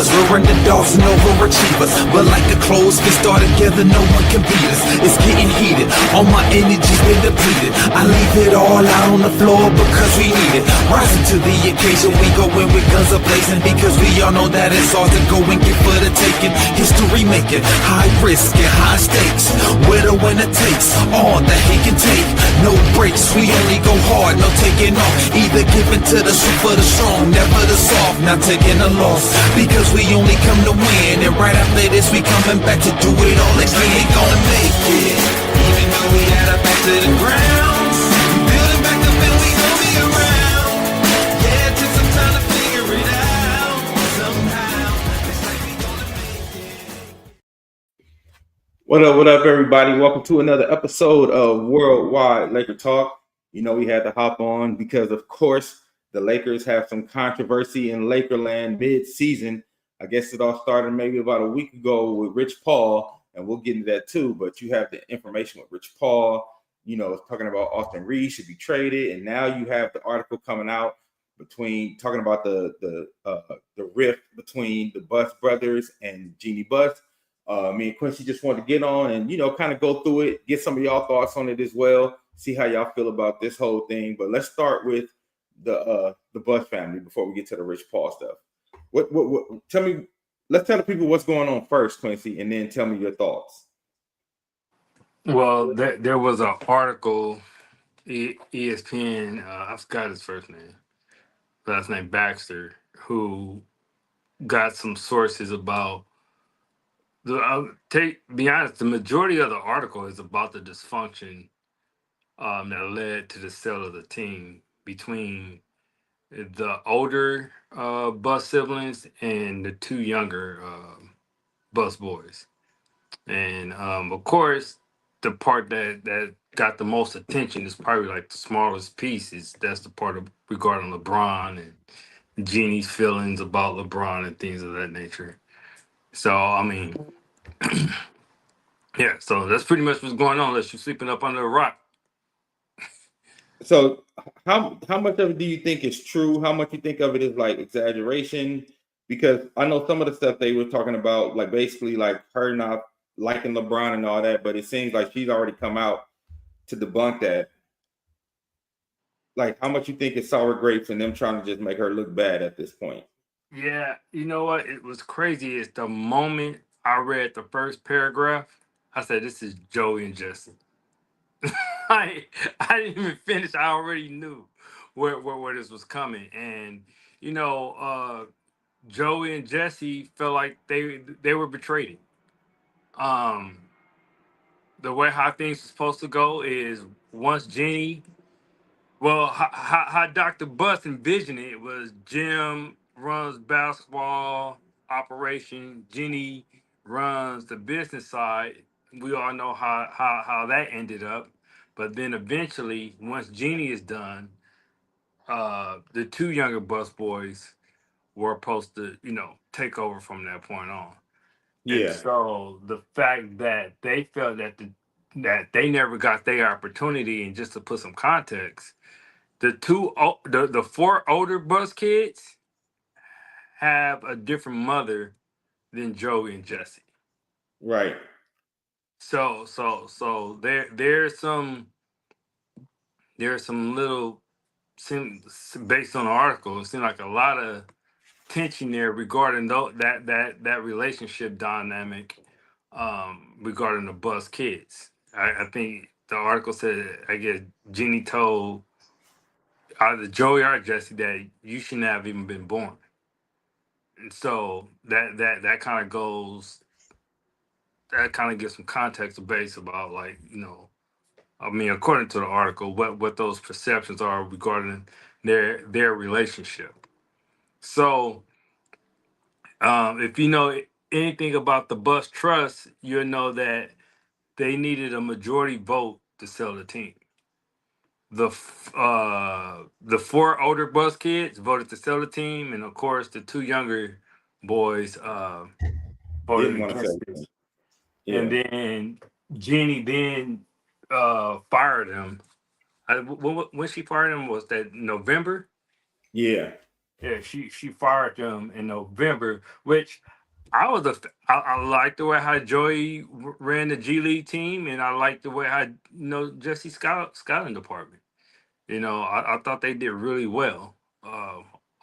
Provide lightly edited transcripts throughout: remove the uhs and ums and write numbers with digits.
believers. We're underdogs and overachievers, but like a closed fist all together, no one can beat us. It's getting heated, all my energy's been depleted. I leave it all out on the floor because we need it. Rising to the occasion, we go in with guns a-blazing, because we all know that it's all to go and get for the taking. History making, high risk and high stakes. Where the winner takes all that he can take. No breaks, we only go hard, no taking off. Either giving to the super the strong, never the soft, not taking a loss, because we only come to win. And right after this, we coming back to do it all again. We gonna make it, even though we had our back to the ground. Building back up and we gon' be around. Yeah, it took some time to figure it out. Somehow, it's like we gonna make it. What up, everybody? Welcome to another episode of Worldwide Laker Talk. You know, we had to hop on because, of course, the Lakers have some controversy in Lakerland mid-season. I guess it all started maybe about a week ago with Rich Paul, and we'll get into that too. But you have the information with Rich Paul, you know, talking about Austin Reeves should be traded, and now you have the article coming out talking about the rift between the Buss brothers and Jeanie Buss. Me and Quincy just wanted to get on and, you know, kind of go through it, get some of y'all thoughts on it as well, see how y'all feel about this whole thing. But let's start with the Buss family before we get to the Rich Paul stuff. What tell me, let's tell the people what's going on first, Quincy, and then tell me your thoughts. Well, there was an article, ESPN, I forgot his first name, last name Baxter, who got some sources about be honest, the majority of the article is about the dysfunction that led to the sale of the team between the older Buss siblings and the two younger Buss boys. And of course, the part that got the most attention is probably like the smallest piece. That's the part regarding LeBron and Jeanie's feelings about LeBron and things of that nature. So, I mean, yeah, so that's pretty much what's going on unless you're sleeping up under a rock. So how much of it do you think is true? How much you think of it is like exaggeration? Because I know some of the stuff they were talking about, like basically like her not liking LeBron and all that, but it seems like she's already come out to debunk that. Like, how much you think is sour grapes and them trying to just make her look bad at this point? Yeah, you know what? It was crazy. It's the moment I read the first paragraph, I said, this is Joey and Jesse. I didn't even finish. I already knew where this was coming. And, you know, Joey and Jesse felt like they were betrayed. The way how things are supposed to go is once Jeanie, well, how Dr. Buss envisioned it was Jim runs basketball operation, Jeanie runs the business side. We all know how that ended up. But then eventually, once Jeanie is done, the two younger Buss boys were supposed to, you know, take over from that point on. And Yeah. so the fact that they felt that they never got their opportunity, and just to put some context, the four older Buss kids have a different mother than Joey and Jesse. Right. So there's some little, based on the article, it seemed like a lot of tension there regarding that relationship dynamic regarding the Buss kids. I think the article said, I guess Jeanie told either Joey or Jesse that you shouldn't have even been born. And so that kind of goes, that kind of gives some context to base about, like, you know, I mean, according to the article, what those perceptions are regarding their relationship. So if you know anything about the Buss Trust, you'll know that they needed a majority vote to sell the team. The four older Buss kids voted to sell the team, and of course the two younger boys voted Didn't want to against say it. Yeah. And then Jeanie then fired him. When she fired him, was that November? Yeah. Yeah, she fired them in November, which I like the way how Joey ran the G League team, and I like the way how Jesse scouting department. I thought they did really well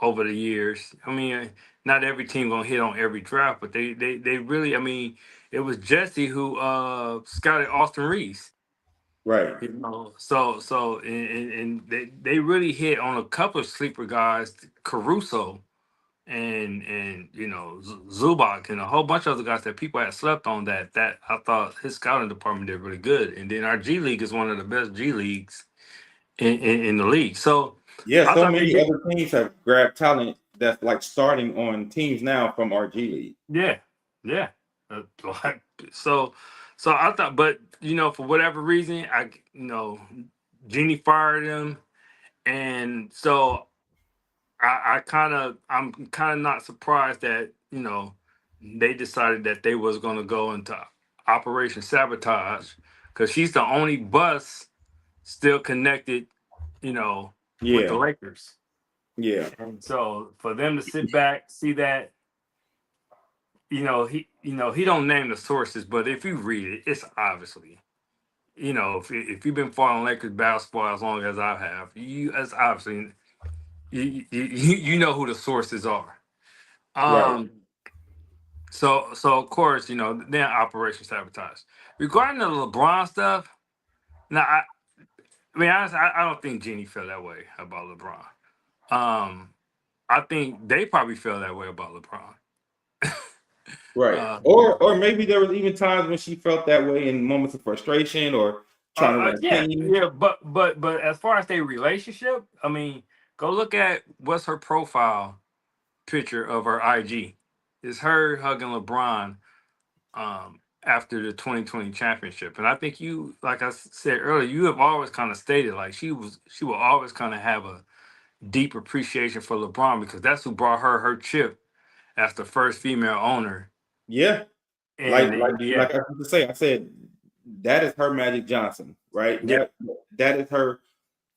over the years. I mean, not every team gonna hit on every draft, but they really. I mean, it was Jesse who scouted Austin Reeves. Right. And they really hit on a couple of sleeper guys, Caruso and Zubac and a whole bunch of other guys that people had slept on that I thought his scouting department did really good. And then our G League is one of the best G leagues in the league. So Yeah, I so thought they many did. other teams have grabbed talent that's like starting on teams now from our G League. Yeah, yeah. Like, so I thought, but for whatever reason, Jeannie fired him, and so I'm kind of not surprised that they decided that they was going to go into Operation Sabotage because she's the only bus still connected, with the Yeah, Lakers. yeah, And so for them to sit back, see that, he don't name the sources, but if you read it, it's obviously, if you've been following Lakers basketball as long as I have, it's obviously you know who the sources are. right. Um, so of course, then Operation Sabotage. Regarding the LeBron stuff, now I mean honestly, I don't think Jeannie felt that way about LeBron. I think they probably feel that way about LeBron. Right. Uh, Or maybe there was even times when she felt that way in moments of frustration or trying to win a yeah, team. yeah, but as far as their relationship, I mean, go look at what's her profile picture of her IG. It's her hugging LeBron after the 2020 championship. And I think you, like I said earlier, you have always kind of stated like she will always kind of have a deep appreciation for LeBron because that's who brought her chip as the first female owner Yeah. in the Like NBA. I used to say, I said that is her Magic Johnson, right? Yeah, That is her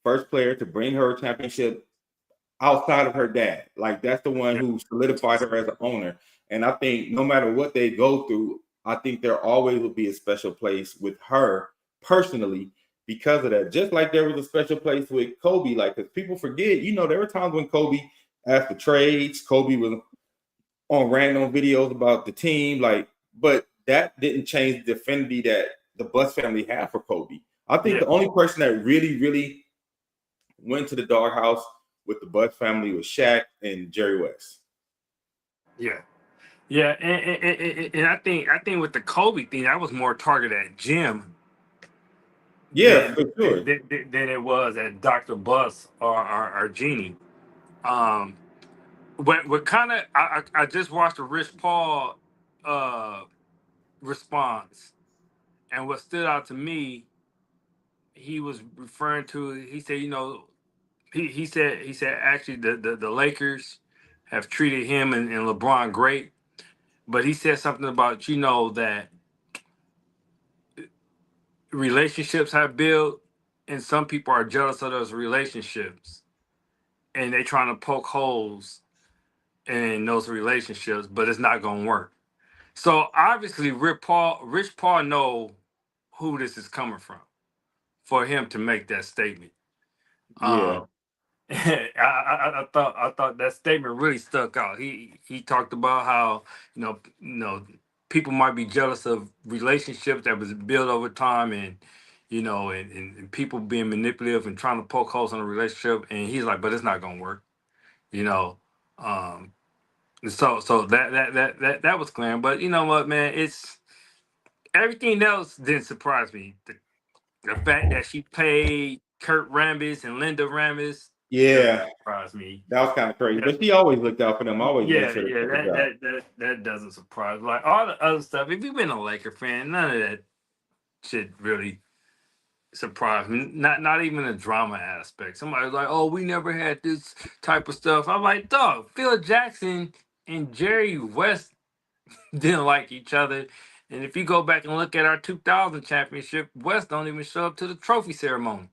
first player to bring her a championship outside of her dad. Like that's the one yeah, who solidified her as an owner. And I think no matter what they go through, I think there always will be a special place with her personally because of that. Just like there was a special place with Kobe, like because people forget, there were times when Kobe asked for trades, Kobe was on random videos about the team, but that didn't change the affinity that the Buss family had for Kobe. I think yeah, the only person that really, really went to the doghouse with the Buss family was Shaq and Jerry West. yeah. Yeah, and I think with the Kobe thing, that was more targeted at Jim Yeah, than for sure. than it was at Dr. Buss or Jeannie. Um, what kind of I just watched a Rich Paul uh response, and what stood out to me, he was referring to. He said, he said actually the Lakers have treated him and LeBron great, but he said something about that relationships have built, and some people are jealous of those relationships, and they trying to poke holes in those relationships, but it's not gonna work. So obviously, Rich Paul know who this is coming from for him to make that statement. Yeah. Um, I thought that statement really stuck out. He talked about how people might be jealous of relationships that was built over time, and and people being manipulative and trying to poke holes in a relationship. And he's like, but it's not gonna work. You know, um, so that was clear. But you know what, man, it's everything else didn't surprise me. The fact that she paid Kurt Rambis and Linda Rambis doesn't Yeah. surprise me. That was kind of crazy. Yeah, But she always looked out for them, always made yeah, sure they yeah. took a That job. that that that doesn't surprise me. Like all the other stuff. If you've been a Laker fan, none of that shit really surprised me. Not even the drama aspect. Somebody's like, "Oh, we never had this type of stuff." I'm like, "Dog, Phil Jackson and Jerry West didn't like each other." And if you go back and look at our 2000 championship, West don't even show up to the trophy ceremony.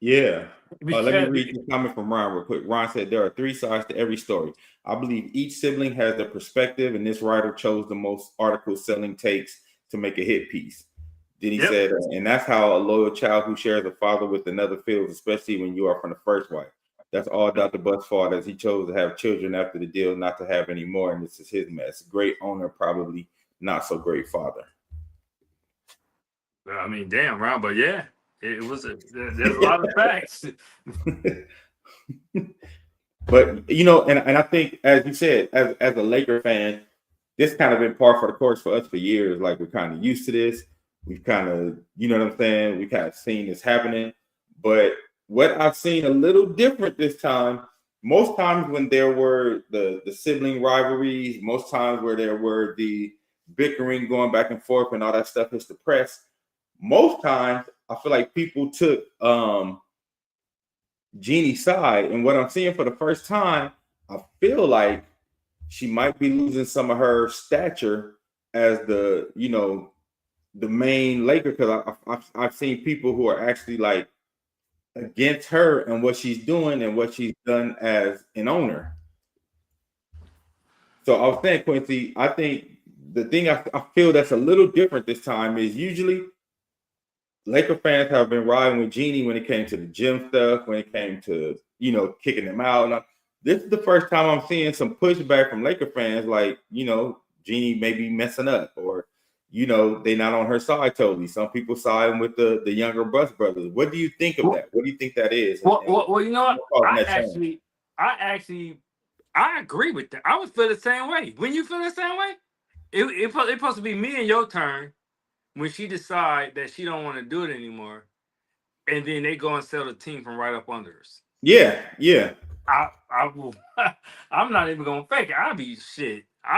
Yeah. Let me Because read this comment from Ron real quick. Ron said there are three sides to every story. I believe each sibling has their perspective, and this writer chose the most article-selling takes to make a hit piece. Then he yep. said, and that's how a loyal child who shares a father with another feels, especially when you are from the first wife. That's all Dr. Buss' fault, as he chose to have children after the deal not to have any more, and this is his mess. Great owner, probably not so great father. I mean, damn, Ron, but yeah, it was there's a lot of facts. But you know, and I think, as you said, as a Laker fan, this kind of been par for the course for us for years. Like, we're kind of used to this. We've kind of, you know what I'm saying? We kind of seen this happening. But what I've seen a little different this time, most times when there were the sibling rivalries, most times where there were the bickering going back and forth and all that stuff hits the press, most times I feel like people took Jeanie's side. And what I'm seeing for the first time, I feel like she might be losing some of her stature as the, you know, the main Laker, because I've seen people who are actually like against her and what she's doing and what she's done as an owner. So I was saying, Quincy, I think the thing I feel that's a little different this time is usually Laker fans have been riding with Jeanie when it came to the gym stuff, when it came to, you know, kicking them out. And this is the first time I'm seeing some pushback from Laker fans, like, you know, Jeanie may be messing up, or, you know, they're not on her side totally. Some people siding with the younger Buss brothers. What do you think of that? What do you think that is? Well, you know what? That I agree with that. I would feel the same way. When you feel the same way, it's supposed to be me and your turn when she decide that she don't want to do it anymore, and then they go and sell the team from right up under us. Yeah, yeah. I will. I'm not even gonna fake it. I'll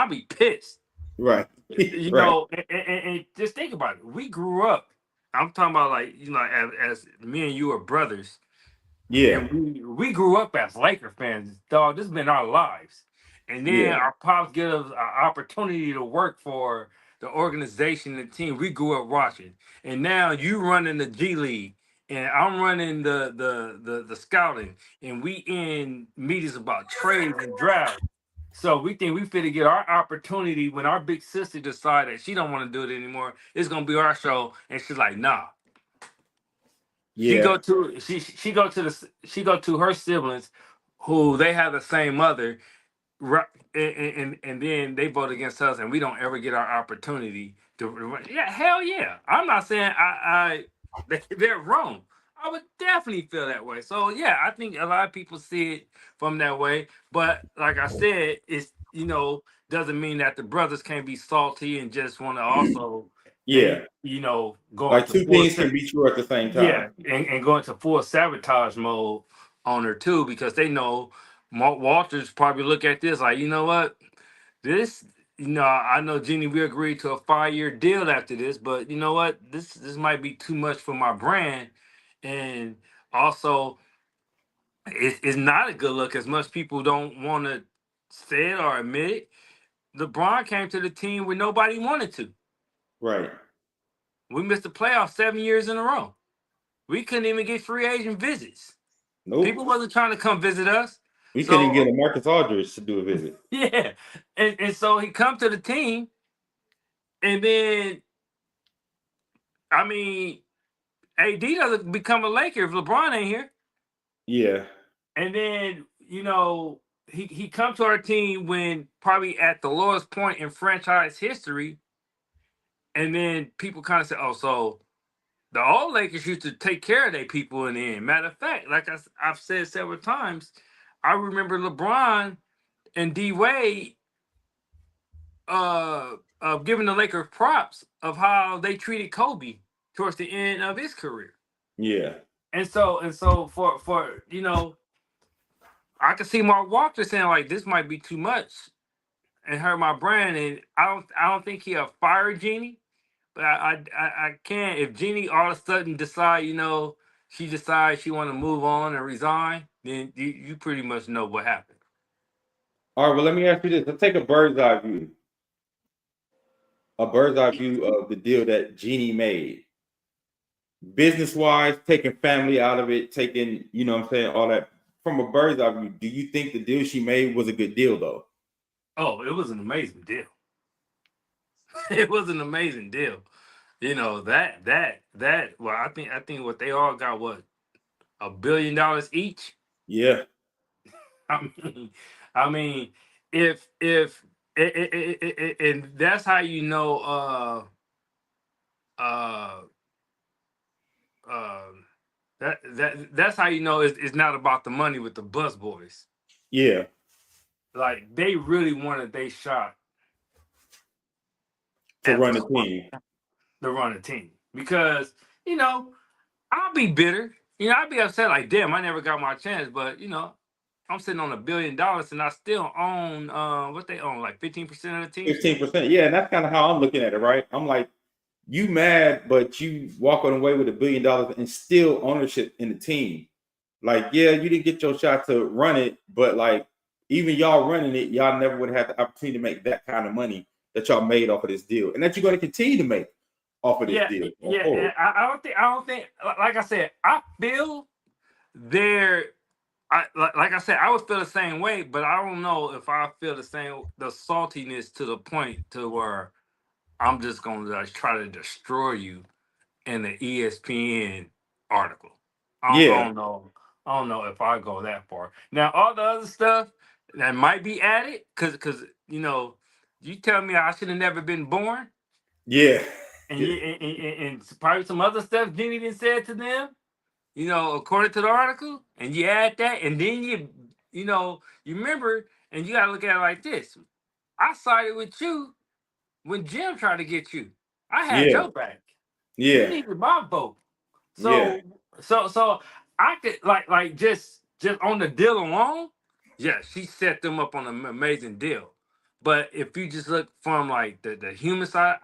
be pissed. Right. You Right. know, and just think about it. We grew up. I'm talking about, like, you know, as me and you are brothers. Yeah. And we grew up as Laker fans, dog. This has been our lives. And then Yeah. our pops give us an opportunity to work for the organization, the team we grew up watching. And now you running the G League, and I'm running the scouting, and we in meetings about trades and drafts. So we think we fit to get our opportunity when our big sister decide that she don't want to do it anymore. It's gonna be our show, and she's like, nah. She Yeah. go to she go to her siblings, who they have the same mother, and then they vote against us, and we don't ever get our opportunity to. Yeah, hell yeah. I'm not saying they're wrong. I would definitely feel that way. So yeah, I think a lot of people see it from that way. But like I said, it's, you know, doesn't mean that the brothers can't be salty and just want to also, Yeah. you know, go Like, into two full things can set. be true at the same time. Yeah, and go into full sabotage mode on her too, because they know Mark Walters probably look at this like, you know what, this, you know, I know Jeannie, we agreed to a 5-year deal after this, but you know what, this might be too much for my brand, and also it's not a good look, as much people don't want to say it or admit it. LeBron came to the team when nobody wanted to. Right. We missed the playoffs 7 years in a row. We couldn't even get free agent visits. Nope. People wasn't trying to come visit us. We couldn't So get a Marcus Aldridge to do a visit. yeah. And so he come to the team, and then, I mean, AD doesn't become a Laker if LeBron ain't here. Yeah. And then, you know, he come to our team when probably at the lowest point in franchise history. And then people kind of say, oh, so the old Lakers used to take care of their people in the end. Matter of fact, like I've said several times, I remember LeBron and D Wade of giving the Lakers props of how they treated Kobe towards the end of his career. Yeah. And so for you know, I could see Mark Walker saying like, this might be too much and hurt my brand, and I don't think he'll fire Jeannie, but I can, if Jeannie all of a sudden decide, you know, she decides she want to move on and resign, then you pretty much know what happened. All right. Well, let me ask you this. Let's take a bird's eye view. A bird's eye view of the deal that Jeannie made. business wise, taking family out of it, taking, you know what I'm saying, all that from a bird's eye view, do you think the deal she made was a good deal though? Oh, it was an amazing deal. It was an amazing deal. You know, that well, I think what they all got, what, $1 billion each. Yeah. I mean, I mean, if and that's how you know uh uh that's how you know it's not about the money with the Bus Boys. Yeah. Like, they really wanted they shot To at run the a team. to run a team, because you know I'll be bitter. You know, I'd be upset like, damn, I never got my chance. But you know, I'm sitting on $1 billion and I still own what they own, like 15% of the team still. 15%. Yeah, and that's kind of how I'm looking at it, right? I'm like, you mad, but you walking away with $1 billion and still ownership in the team. Like, yeah, you didn't get your shot to run it, but like, even y'all running it, y'all never would have the opportunity to make that kind of money that y'all made off of this deal, and that you're going to continue to make off of this Yeah, deal going yeah. forward. I don't think. Like I said, I feel there. Like I said, I would feel the same way, but I don't know if I feel the saltiness to the point to where I'm just gonna like try to destroy you in the ESPN article. I Yeah, don't know. I don't know if I go that far. Now, all the other stuff that might be added, because you know, you tell me I should have never been born, yeah, and and probably some other stuff Jeannie didn't say to them. You know, according to the article, and you add that, and then you know, you remember, and you gotta look at it like this. I sided with you when Jim tried to get you. I had yeah, your back. You yeah, needed my vote. yeah, So I could just on the deal alone, yeah, she set them up on an amazing deal. But if you just look from like the human side,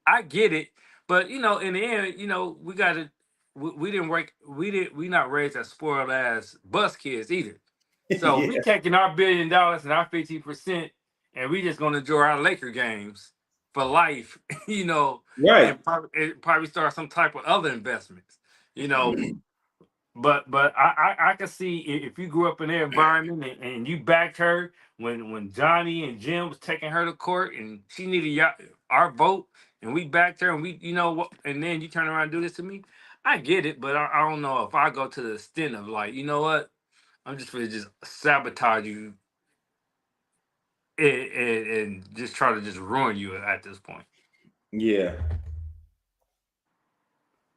I get it. But you know, in the end, you know, we didn't work we not raised as spoiled as bus kids either. So we yeah. taking our $1 billion and our 15%, and we just gonna enjoy our Laker games for life, you know, Right. and probably start some type of other investments, you know. But I can see if you grew up in their environment, and you backed her when Johnny and Jim was taking her to court and she needed our vote, and we backed her, and we, you know what, and then you turn around and do this to me. I get it, but I don't know if I go to the extent of like, you know what, I'm just gonna just sabotage you and just try to just ruin you at this point. Yeah.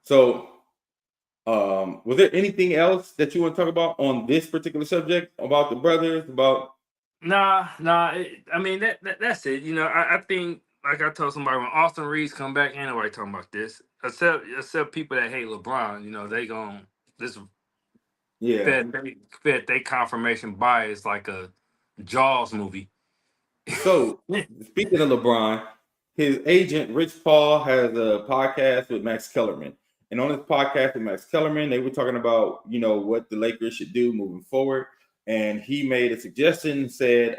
So, was there anything else that you want to talk about on this particular subject about the brothers? About Nah. I mean that's it. You know, I think like I told somebody, when Austin Reeves come back, ain't nobody talking about this except people that hate LeBron. You know, they gon' this yeah. fed they confirmation bias like a Jaws movie. So, speaking of LeBron, his agent Rich Paul has a podcast with Max Kellerman, and on this podcast with Max Kellerman, they were talking about, you know, what the Lakers should do moving forward, and he made a suggestion, said,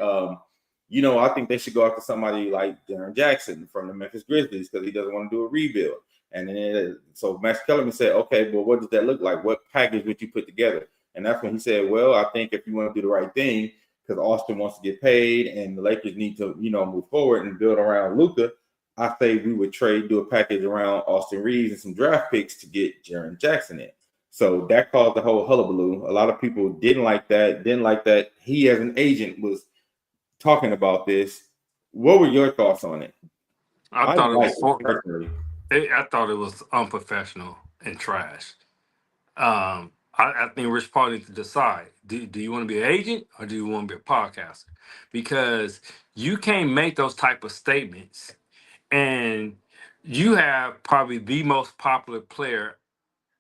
you know, I think they should go after somebody like Jaren Jackson from the Memphis Grizzlies because he doesn't want to do a rebuild. And then so Max Kellerman said, okay, well, what does that look like? What package would you put together? And that's when he said, well, I think if you want to do the right thing, because Austin wants to get paid and the Lakers need to, you know, move forward and build around Luka, I say we would do a package around Austin Reeves and some draft picks to get Jaren Jackson in. So that caused the whole hullabaloo. A lot of people didn't like that. He, as an agent, was talking about this. What were your thoughts on it? I I thought it like was it personally. I thought it was unprofessional and trash. I think Rich Paul needs to decide: do you want to be an agent or do you want to be a podcaster? Because you can't make those type of statements, and you have probably the most popular player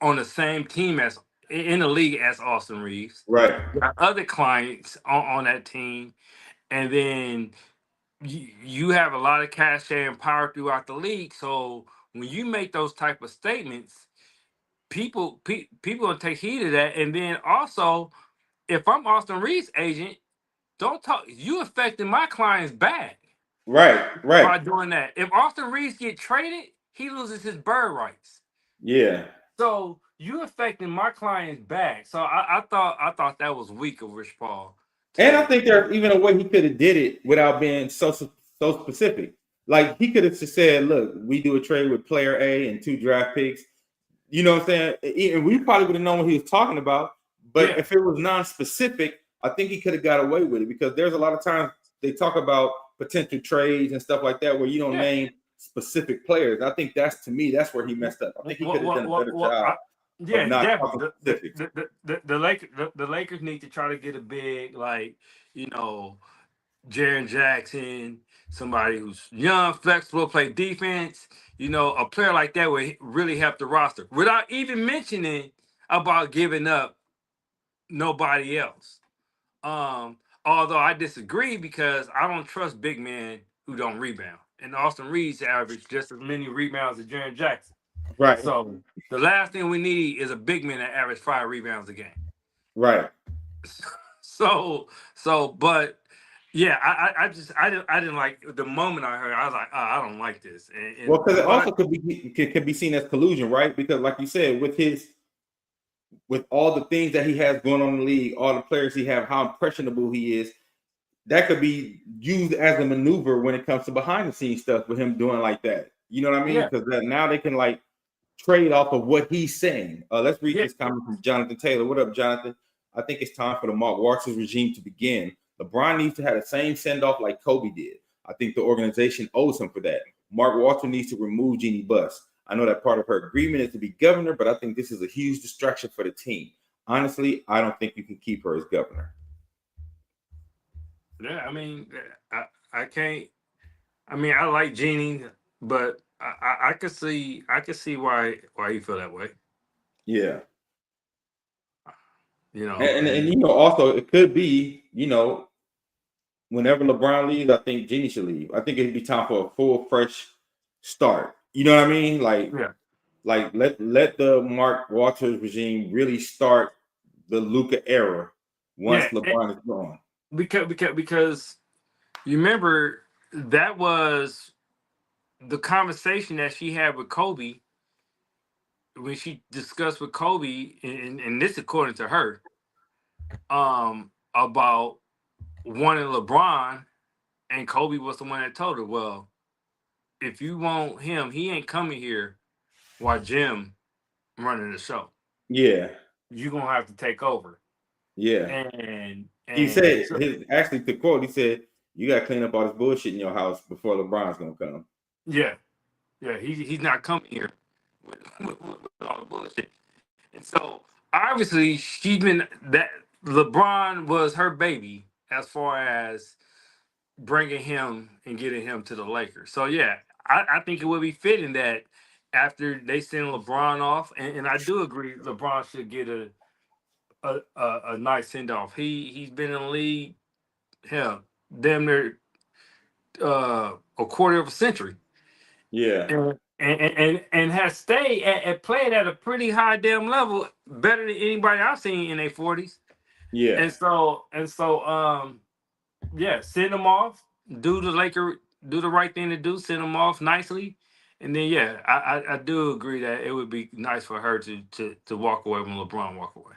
on the same team as in the league as Austin Reeves. Right, You got other clients on that team, and then you have a lot of cachet and power throughout the league. So when you make those type of statements, people will take heed of that. And then also, if I'm Austin Reed's agent, don't talk. You affecting my client's bag right. by doing that. If Austin Reeves get traded, he loses his bird rights. Yeah, So you affecting my client's bag. So I thought that was weak of Rich Paul. And I To think there's even a way he could have did it without being so specific. Like he could have just said, "Look, we do a trade with player A and 2 draft picks." You know what I'm saying? And we probably would have known what he was talking about. But yeah, if it was non-specific, I think he could have got away with it because there's a lot of times they talk about potential trades and stuff like that where you don't yeah. name specific players. I think that's to me that's where he messed up. I think he could have done a better job of Yeah, not talking definitely. specifics. The Lakers need to try to get a big, like, you know, Jaren Jackson, somebody who's young, flexible, play defense. A player like that would really help the roster without even mentioning about giving up nobody else. Although I disagree because I don't trust big men who don't rebound. And Austin Reeves averaged just as many rebounds as Jaren Jackson. Right. So the last thing we need is a big man that average 5 rebounds a game. Right. But yeah, I didn't like the moment I heard. I was like, oh, I don't like this. Well, because it also But could be seen as collusion, right? Because like you said, with all the things that he has going on in the league, all the players he have, how impressionable he is, that could be used as a maneuver when it comes to behind the scenes stuff with him doing like that. You know what I mean? yeah, Because now they can like trade off of what he's saying. Let's read yeah, this comment from Jonathan Taylor. What up, Jonathan? I think it's time for the Mark Walters regime to begin. LeBron needs to have the same send off like Kobe did. I think the organization owes him for that. Mark Walters needs to remove Jeanie Buss. I know that part of her agreement is to be governor, but I think this is a huge distraction for the team. Honestly, I don't think you can keep her as governor. yeah. I mean, I can't. I mean, I like Jeannie, but I could see why you feel that way. Yeah. And Also it could be, whenever LeBron leaves, I think Jeannie should leave. I think it'd be time for a full fresh start. You know what I mean? yeah, Let the Mark Walters regime really start the Luka era once yeah. LeBron is gone. Because you remember that was the conversation that she had with Kobe when she discussed with Kobe, and this according to her, about wanting LeBron, and Kobe was the one that told her, well, if you want him, he ain't coming here while Jim running the show. Yeah, You're gonna have to take over. yeah. And He and said so, his actually to quote, he said, "You got to clean up all this bullshit in your house before LeBron's gonna come." yeah, he's not coming here with all the bullshit. And so obviously she's been that LeBron was her baby as far as bringing him and getting him to the Lakers. So yeah, I think it would be fitting that after they send LeBron off, and I do agree LeBron should get a nice send off. He's been in the league, hell, damn near a quarter of a century. Yeah, And has stayed at playing at a pretty high damn level, better than anybody I've seen in their 40s. yeah, And so yeah, send them off, do the right thing to do, send them off nicely. And then yeah, I do agree that it would be nice for her to walk away when LeBron walk away.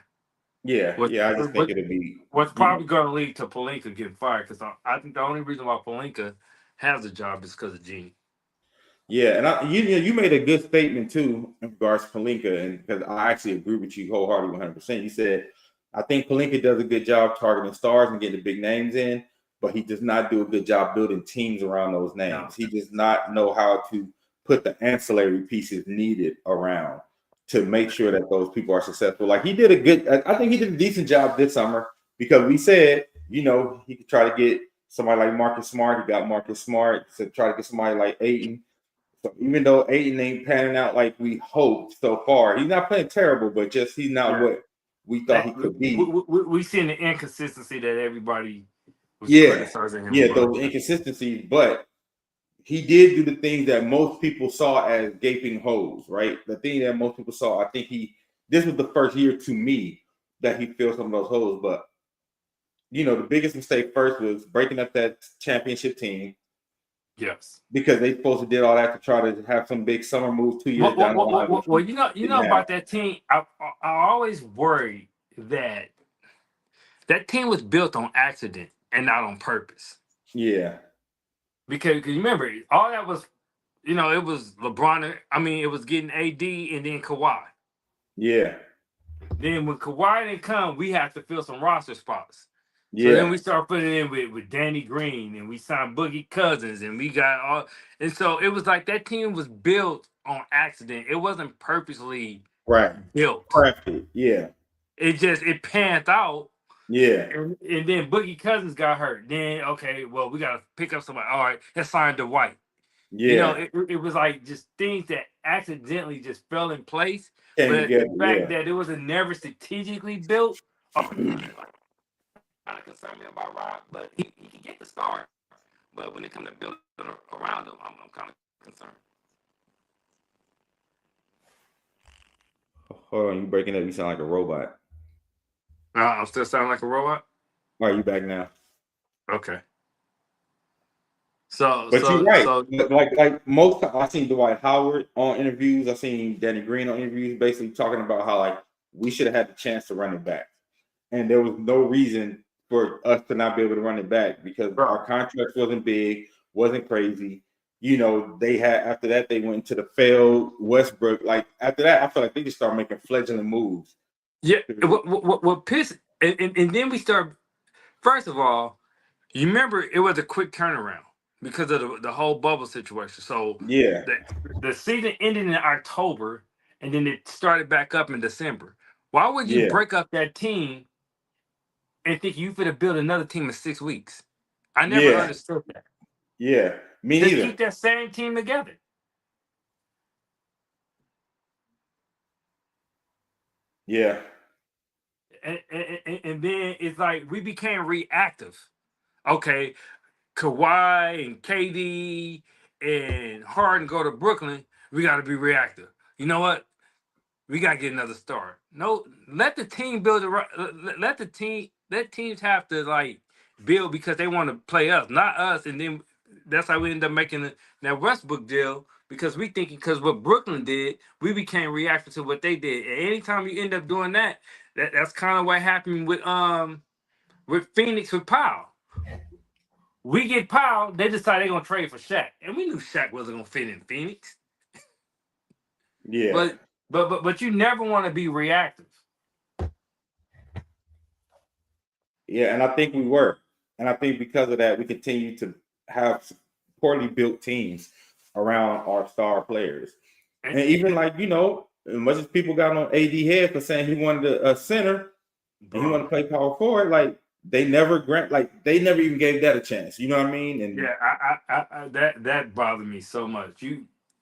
yeah, What yeah. I just think what it'll be, what's probably going to lead to Pelinka getting fired, because I think the only reason why Pelinka has a job is because of Jeannie. yeah. And you made a good statement too in regards to Pelinka, and because I actually agree with you wholeheartedly, 100%. You said I think Pelinka does a good job targeting stars and getting the big names in, but he does not do a good job building teams around those No. names. He does not know how to put the ancillary pieces needed around to make sure that those people are successful. Like I think he did a decent job this summer because we said, he could try to get somebody like Marcus Smart. He got Marcus Smart to try to get somebody like Ayton. So even though Ayton ain't panning out like we hoped so far, he's not playing terrible, but just he's not Yeah. what we thought he could be. We seen the inconsistency that everybody was Yeah, criticizing him yeah, about. those inconsistencies, but he did do the things that most people saw as gaping holes, right? The thing that most people saw, I think this was the first year to me that he filled some of those holes. But the biggest mistake first was breaking up that championship team. Yes. because they supposed to did all that to try to have some big summer move 2 years down the line. Well, you know about that team. I always worry that that team was built on accident and not on purpose. Yeah. Because remember, all that was, it was LeBron. I mean, it was getting AD and then Kawhi. Yeah. Then when Kawhi didn't come, we had to fill some roster spots. So then Yeah. we start putting in with Danny Green, and we signed Boogie Cousins, and we got all. And so it was like that team was built on accident. It wasn't purposely Right. built. Crafted. Yeah. It panned out. Yeah. And then Boogie Cousins got hurt. Then okay, well we gotta pick up somebody. All right, let's sign Dwight. Yeah. It was like just things that accidentally just fell in place. Came But together. the fact Yeah. that it was never strategically built, kind of concerned me about Rob. But he can get the star. But when it comes to building around him, I'm kind of concerned. Hold on, you breaking up. You sound like a robot. I'm still sounding like a robot. All right, you back now? Okay. So, But you're right. So, like most, I seen Dwight Howard on interviews. I seen Danny Green on interviews, basically talking about how like we should have had the chance to run it back, and there was no reason for us to not be able to run it back because our contract wasn't big, wasn't crazy. They had after that they went to the failed Westbrook. Like after that, I feel like they just started making fledgling moves. Yeah. What pissed and then we start. First of all, you remember it was a quick turnaround because of the whole bubble situation. So Yeah, the season ended in October, and then it started back up in December. Why would you break up that team and think you could have built another team in 6 weeks? I never understood that. Yeah, me Just neither. keep that same team together. Yeah. And then it's like we became reactive. Okay, Kawhi and KD and Harden go to Brooklyn. We got to be reactive. You know what? We got to get another star. No, let the team build. Let teams have to like build because they want to play us, not us. And then that's how we end up making that Westbrook deal because we thinking because what Brooklyn did, we became reactive to what they did. And anytime you end up doing that, that's kind of what happened with Phoenix with Powell. We get Powell, they decide they're gonna trade for Shaq, and we knew Shaq wasn't gonna fit in Phoenix. Yeah. But you never want to be reactive. Yeah, and I think we were. And I think because of that, we continue to have poorly built teams around our star players. And even like, as much as people got on AD head for saying he wanted a center and he wanted to play power forward, like they never even gave that a chance. You know what I mean? And yeah, I that bothered me so much.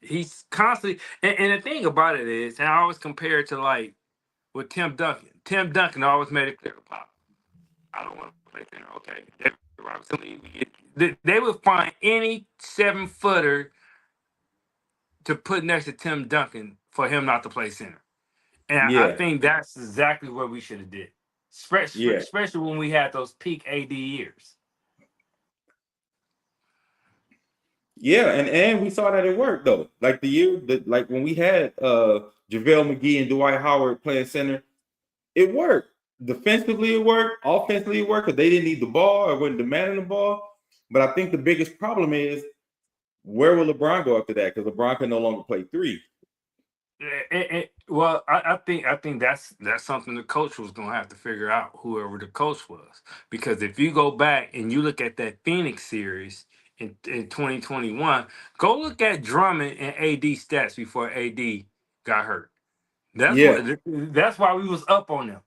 He's constantly and the thing about it is, and I always compare it to like with Tim Duncan. Tim Duncan always made it clear, Pop, I don't want to play center. Okay, they would find any 7-footer to put next to Tim Duncan for him not to play center. And I think that's exactly what we should have did. Especially when we had those peak AD years. Yeah, and we saw that it worked though. Like the year that like when we had JaVale McGee and Dwight Howard playing center, it worked. Defensively it worked, offensively it worked because they didn't need the ball or wasn't demanding the ball. But I think the biggest problem is where will LeBron go after that? Because LeBron can no longer play three. Well, I think that's something the coach was gonna have to figure out, whoever the coach was. Because if you go back and you look at that Phoenix series in 2021, go look at Drummond and AD stats before AD got hurt. That's why we was up on them.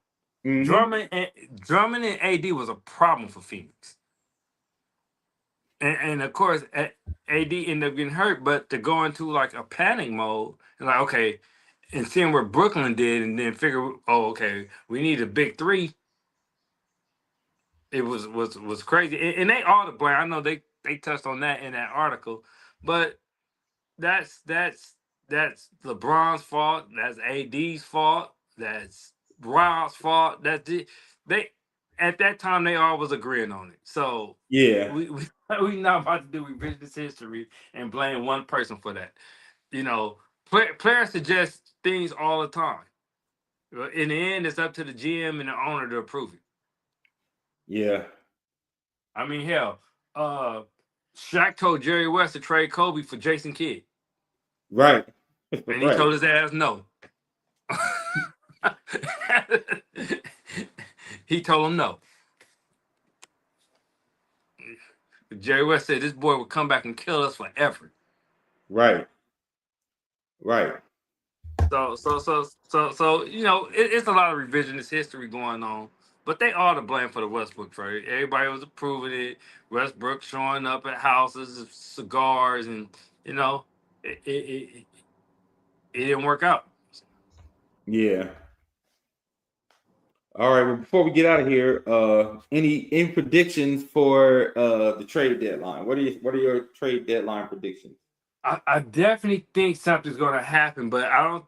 Mm-hmm. Drummond and AD was a problem for Phoenix. And of course AD ended up getting hurt, but to go into like a panic mode and like, okay, and seeing what Brooklyn did and then figure, oh, okay, we need a big three. It was crazy. And they all to blame. I know they touched on that in that article, but that's LeBron's fault. That's AD's fault. That's Rob's fault. That's they at that time they all was agreeing on it. So Yeah. we not about to do revisionist history and blame one person for that. You know, players suggest things all the time. In the end, it's up to the GM and the owner to approve it. Yeah. I mean, hell, Shaq told Jerry West to trade Kobe for Jason Kidd, Right. and he Right. told his ass no. He told him no. Jerry West said this boy would come back and kill us forever. Right. Right. So you know, it's a lot of revisionist history going on. But they are to blame for the Westbrook trade. Everybody was approving it. Westbrook showing up at houses, cigars, and you know, it didn't work out. Yeah. All right. Well, before we get out of here, any predictions for the trade deadline? What are your trade deadline predictions? I definitely think something's going to happen, but I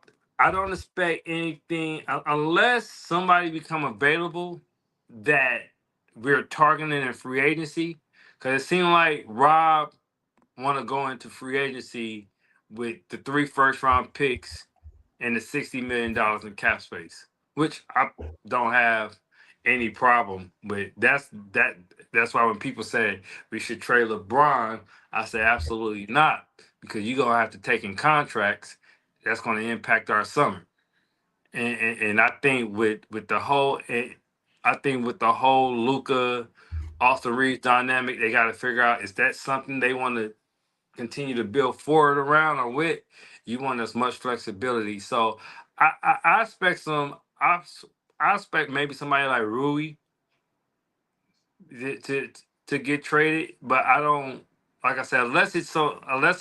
don't expect anything unless somebody become available that we're targeting in free agency. Because it seemed like Rob want to go into free agency with the 3 first-round picks and the $60 million in cap space, which I don't have any problem with. That's why when people say we should trade LeBron, I say absolutely not, because you're gonna have to take in contracts that's gonna impact our summer. And I think with the whole Luka Austin Reeves dynamic, they got to figure out, is that something they want to continue to build forward around, or with you want as much flexibility. So I expect I expect maybe somebody like Rui to to get traded, but I don't, like I said, unless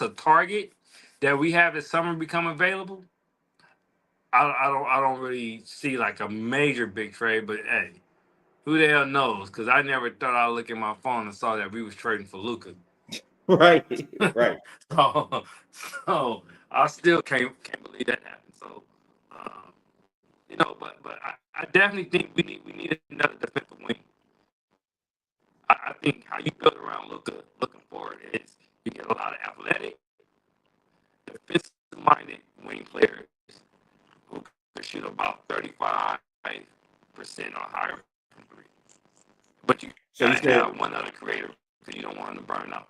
a target that we have this summer become available. I don't really see like a major big trade, but hey, who the hell knows? Because I never thought I'd look at my phone and saw that we was trading for Luka. Right. Right. so, so I still can't believe that happened. So, you know, but I definitely think we need another defensive wing. I think how you build around Luka looking forward is you get a lot of athletic, defensive-minded wing players who can shoot about 35% or higher from three. But you So you gotta said. have one other creator because you don't want them to burn out.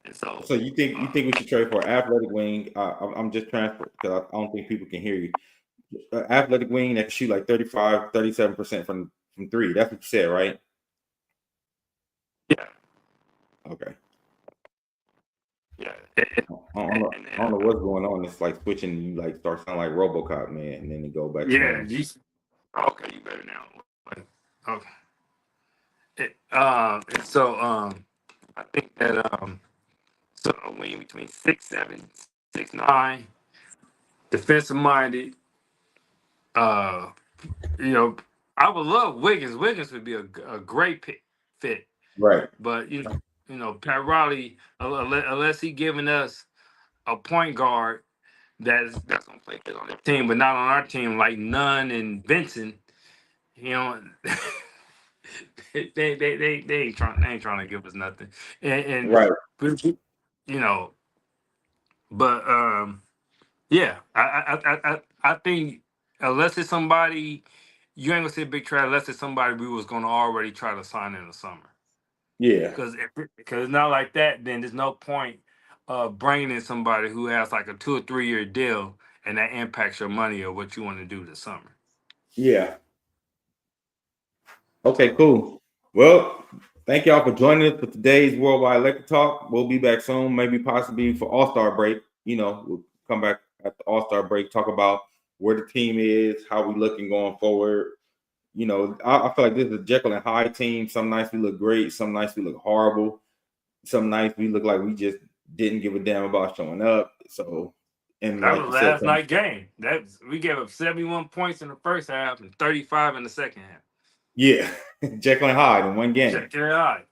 And so, So you think we should trade for an athletic wing? I'm just transferring because I don't think people can hear you. Athletic wing that can shoot like 35, 37% from three. That's what you said, right? yeah, Okay. yeah. I don't know what's going on. It's like switching. You like start sounding like RoboCop, man, and then you go back to Yeah, normal. okay, you better now. Okay. I think that so a wing between 6'7", 6'9", defensive minded. Uh, you know, I would love Wiggins. Wiggins would be a great fit, Right. but you know, Pat Riley, unless he giving us a point guard that's gonna play good on their team, but not on our team, like Nunn and Benson. You know, they ain't trying to give us nothing, and Right. you know, but yeah, I think unless it's somebody, you ain't gonna see a big trade unless it's somebody we was gonna already try to sign in the summer. Yeah. Because it's not like that, then there's no point bringing in somebody who has like a 2 or 3 year deal, and that impacts your money or what you want to do this summer. Yeah. Okay. Cool. Well, thank y'all for joining us for today's Worldwide Electric Talk. We'll be back soon, maybe possibly for All-Star break. You know, we'll come back at the All-Star break, talk about where the team is, how we looking going forward. You know, I feel like this is a Jekyll and Hyde team. Some nights we look great, some nights we look horrible, some nights we look like we just didn't give a damn about showing up. So, and That like was you said, last night game. We gave up 71 points in the first half and 35 in the second half. yeah, Jekyll and Hyde in one game. Check it out.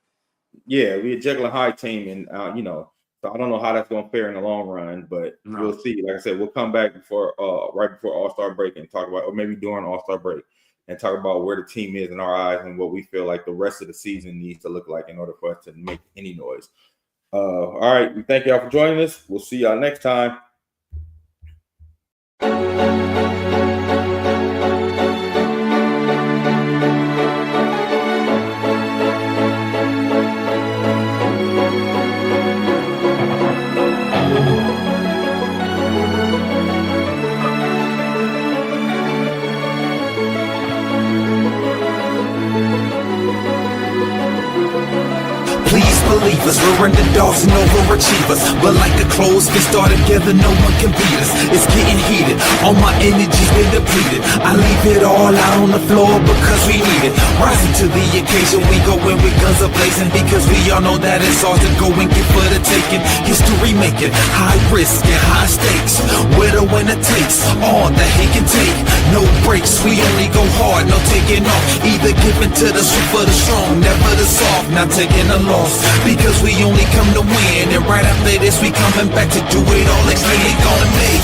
Yeah, we're a Jekyll and Hyde team, and you know, so I don't know how that's going to fare in the long run, but No. we'll see. Like I said, we'll come back before right before All-Star break and talk about, or maybe during All-Star break, and talk about where the team is in our eyes and what we feel like the rest of the season needs to look like in order for us to make any noise. All right, we thank y'all for joining us. We'll see y'all next time. Please believe us, we're underdogs and overachievers. But like a closed fist all together, no one can beat us. It's getting heated, all my energy's been depleted. I leave it all out on the floor because we need it. Rising to the occasion, we go in with guns a-blazing, because we all know that it's ours to go and get for the taking. History making, high risk and high stakes. Where the winner takes all that he can take. No breaks, we only go hard, no taking off. Either giving to the swift or the strong, never the soft, not taking a loss. Because we only come to win, and right after this we coming back to do it all. Like they ain't gonna make